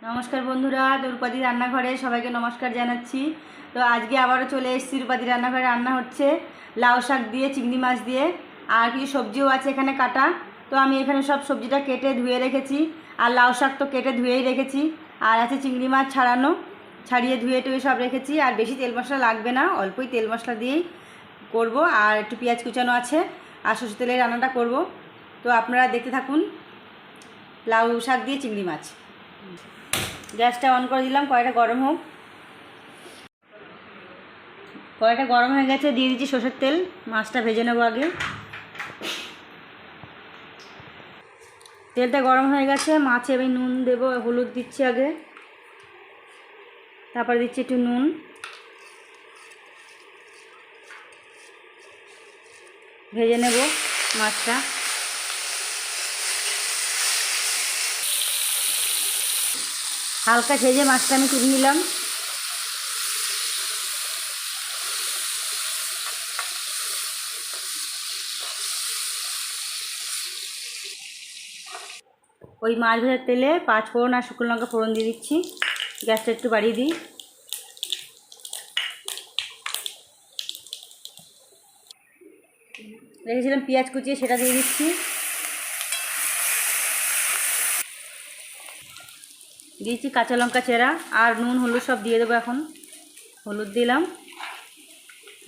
নমস্কার বন্ধুরা, রূপাদি রান্নাঘরে সবাইকে নমস্কার জানাচ্ছি। তো আজকে আবারও চলে এসেছি রূপাদি রান্নাঘরে। রান্না হচ্ছে লাউ শাক দিয়ে, চিংড়ি মাছ দিয়ে, আর কিছু সবজিও আছে এখানে কাটা। তো আমি এখানে সব সবজিটা কেটে ধুয়ে রেখেছি, আর লাউ শাক তো কেটে ধুয়েই রেখেছি, আর আছে চিংড়ি মাছ ছাড়িয়ে ধুয়ে টুয়ে সব রেখেছি। আর বেশি তেল মশলা লাগবে না, অল্পই তেল মশলা দিয়েই করব। আর একটু পেঁয়াজ কুচানো আছে, আর সরষের তেলের রান্নাটা করব। তো আপনারা দেখতে থাকুন লাউ শাক দিয়ে চিংড়ি মাছ। গ্যাসটা অন করে দিলাম, কড়াইটা গরম হোক। কড়াইটা গরম হয়ে গেছে, দিয়ে দিচ্ছি সরষের তেল। মাছটা ভেজে নেবো আগে। তেলটা গরম হয়ে গেছে, মাছে আমি নুন দেবো, হলুদ দিচ্ছি আগে, তারপরে দিচ্ছি একটু নুন। ভেজে নেব মাছটা। হালকা ভেজে মাছটা আমি তুলে নিলাম। ওই মাছ ভাজার তেলে 5 ফোড়ন আর শুকনো লঙ্কা ফোড়ন দিয়ে দিচ্ছি। গ্যাসটা একটু বাড়িয়ে দিই। রেখেছিলাম পেঁয়াজ কুচিয়ে, সেটা দিয়ে দিচ্ছি। দিয়েছি কাঁচা লঙ্কা চেরা, আর নুন হলুদ সব দিয়ে দেবো এখন। হলুদ দিলাম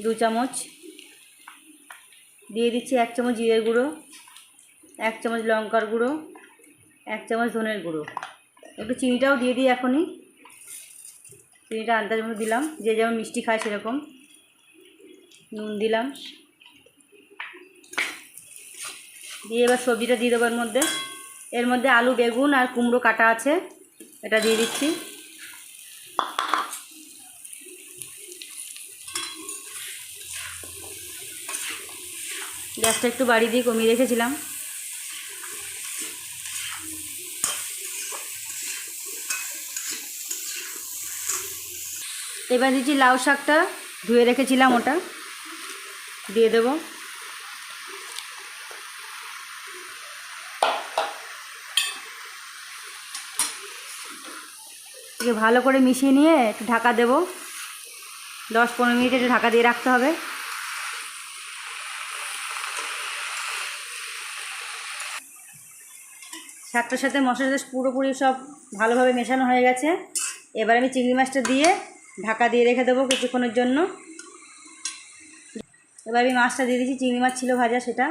2 চামচ। দিয়ে দিচ্ছি 1 চামচ জিরের গুঁড়ো, 1 চামচ লঙ্কার গুঁড়ো, 1 চামচ ধনের গুঁড়ো। একটু চিনিটাও দিয়ে দিই এখনই। চিনিটা আন্দাজ মতো দিলাম, যে যেমন মিষ্টি খায় সেরকম। নুন দিলাম, দিয়ে এবার সবজিটা দিয়ে দেবো এর মধ্যে আলু, বেগুন আর কুমড়ো কাটা আছে, এটা দিয়ে দিচ্ছি। গ্যাসটা একটু বাড়িয়ে দিয়ে কমিয়ে রেখেছিলাম। এবার দিচ্ছি লাউ শাকটা, ধুয়ে রেখেছিলাম, ওটা দিয়ে দেবো। ভালো করে মিশিয়ে নিয়ে একটু ঢাকা দেবো। 10-15 মিনিট একটু ঢাকা দিয়ে রাখতে হবে। শাকটার সাথে মশলার সাথে পুরোপুরি সব ভালোভাবে মেশানো হয়ে গেছে। এবার আমি চিংড়ি মাছটা দিয়ে ঢাকা দিয়ে রেখে দেবো কিছুক্ষণের জন্য। এবার আমি মাছটা দিয়ে দিচ্ছি, চিংড়ি মাছ ছিল ভাজা, সেটা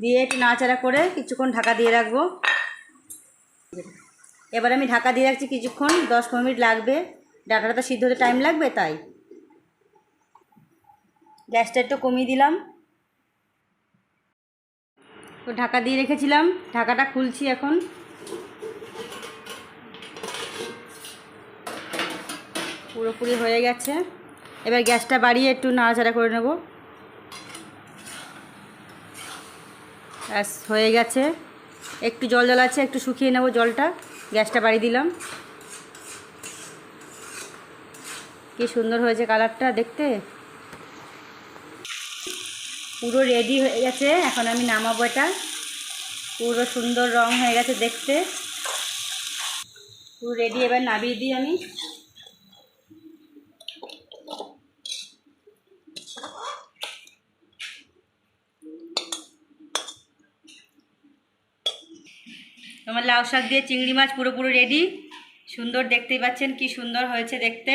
দিয়ে একটু নাড়াচাড়া করে কিছুক্ষণ ঢাকা দিয়ে রাখবো। এবার আমি ঢাকা দিয়ে রাখছি কিছুক্ষণ, 10-15 মিনিট লাগবে। ডাটাটা তো সিদ্ধ হতে টাইম লাগবে, তাই গ্যাসটা একটু কমিয়ে দিলাম। তো ঢাকা দিয়ে রেখেছিলাম, ঢাকাটা খুলছি এখন। পুরোপুরি হয়ে গেছে। এবার গ্যাসটা বাড়িয়ে একটু নাড়াচাড়া করে নেব। ব্যাস হয়ে গেছে। একটু জল জল আছে, একটু শুকিয়ে নেব জলটা। গ্যাসটা বাড়িয়ে দিলাম। কি সুন্দর হয়েছে কালারটা দেখতে। পুরো রেডি হয়ে গেছে, এখন আমি নামাবো এটা। পুরো সুন্দর রং হয়ে গেছে দেখতে, পুরো রেডি। এবার নামিয়ে দিই আমি। আমার লাউ শাক দিয়ে চিংড়ি মাছ পুরোপুরি রেডি। সুন্দর দেখতেই পাচ্ছেন কি সুন্দর হয়েছে দেখতে।